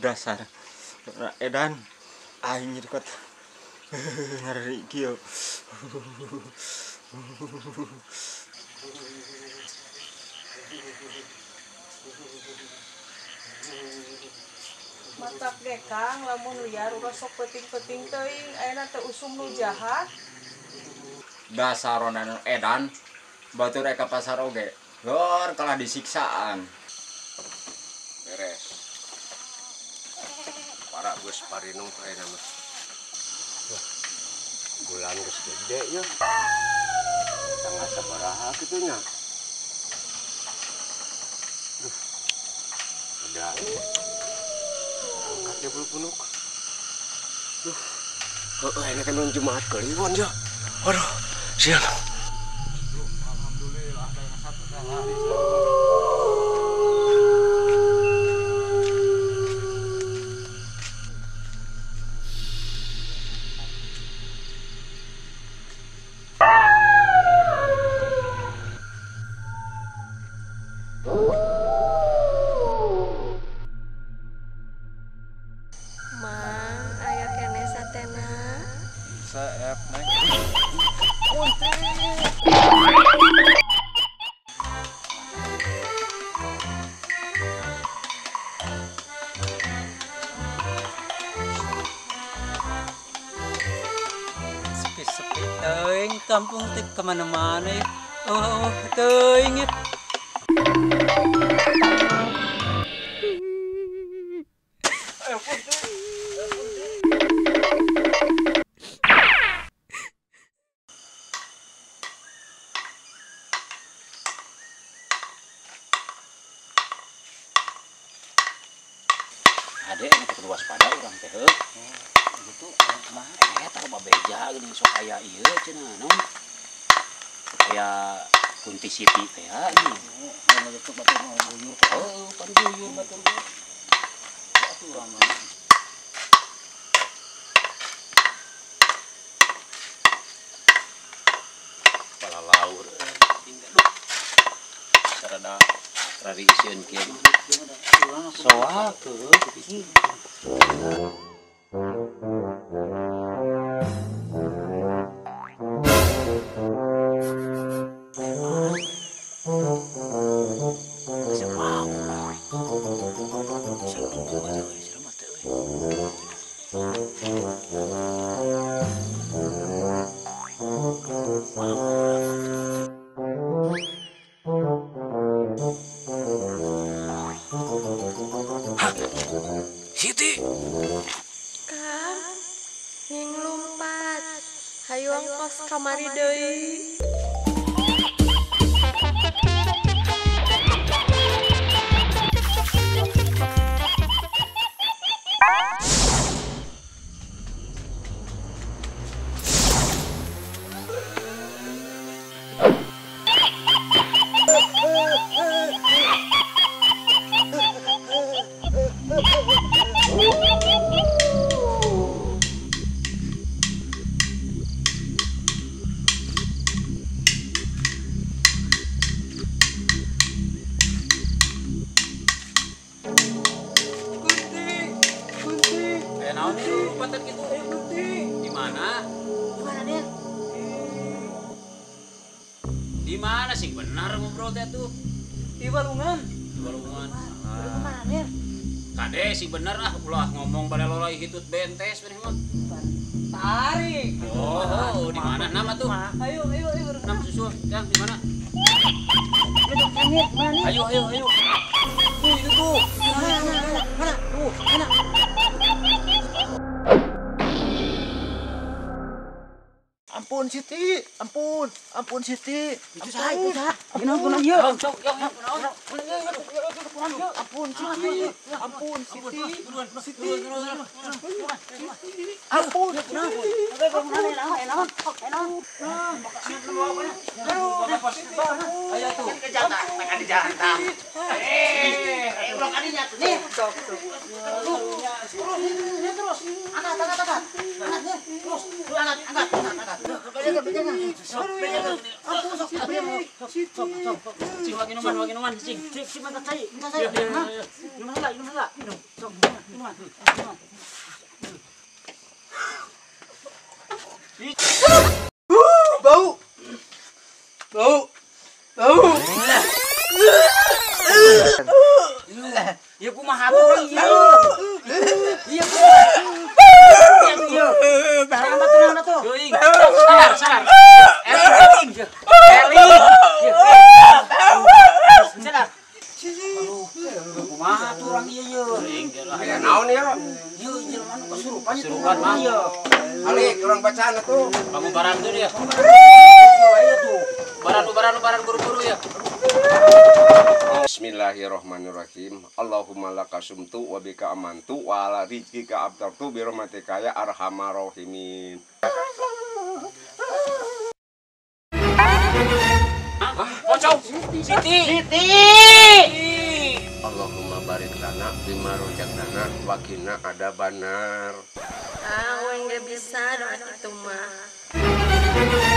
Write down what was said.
Dasar edan aing nyirkot ngeri kieu. Matak ge Kang lamun liar urang sok peuting-peuting teuing ayeuna teu usum nu jahat. Dasaronan edan batur eka pasar oge. Gor kalah disiksaan. Beres. Para geus parinung ayeuna mah. Wah. Bulan geus gede ya. Tanggal sabaraha kitu nya? Duh. Udah. Angkat ya punuk. Duh. Heeh, ini kan Jumat Kliwon ya. Aduh, sian. Alhamdulillah ada yang satu hari. Mang, aya kene satena. Saep neng. Sepi-sepi teuing kampung teh kemana-mana ya. Oh, teuing ya. Ade ini kudu waspada urang teh heuh. Gitu mah eta loba beja geuning sok aya ieu cenah naon. Aya kunti siti teh ya. Anu betul batur mau buyur. Oh, pan buyur batur ge. Atuh urang mah. Kepala laur tinggal duh. Sarada rari isieun kieu. Soal tuh, Siti. Kang, nying lumpat. Hayu angkos kamari deui. Naon itu patet gitu? Di mana? Di mana sih benar ngobrol teh tuh? Di Balungan. Di Balungan. Kade sih bener ah ulah ngomong pada lolai hitut bentes bener mah. Tarik. Oh, di mana nama tuh? Ayo. Nama susul, yang di mana? Ayo. Tuh, itu tuh. Mana? Tuh, mana? Ampun Siti, ampun Siti. Itu sah. Gimana ieu? Ampun Siti. Ampun. Ayo tuh. Cing lagi numan, cing. Bau. Ya kumaha tuh ieu. Iya. Tangan batu. Teuing. Sabar. Eling. Sabar. Kumaha tuh urang ieu. Aya naon ya? Ieu jelema nu kesurupan mah. Ieu. Alik urang bacaan atuh. Kamu barang tuh dia. Ayo tuh. Barang buru-buru ya. Bismillahirrahmanirrahim. Allahumma laka sumtu wa bika amantu wa ala rizqika abtartu bi rahmatika ya arhamar rahimin. Pocong. Siti. Allahumma barik lana bima rojakna wa qina adzabannar. Ah, gue nggak bisa doa itu mah.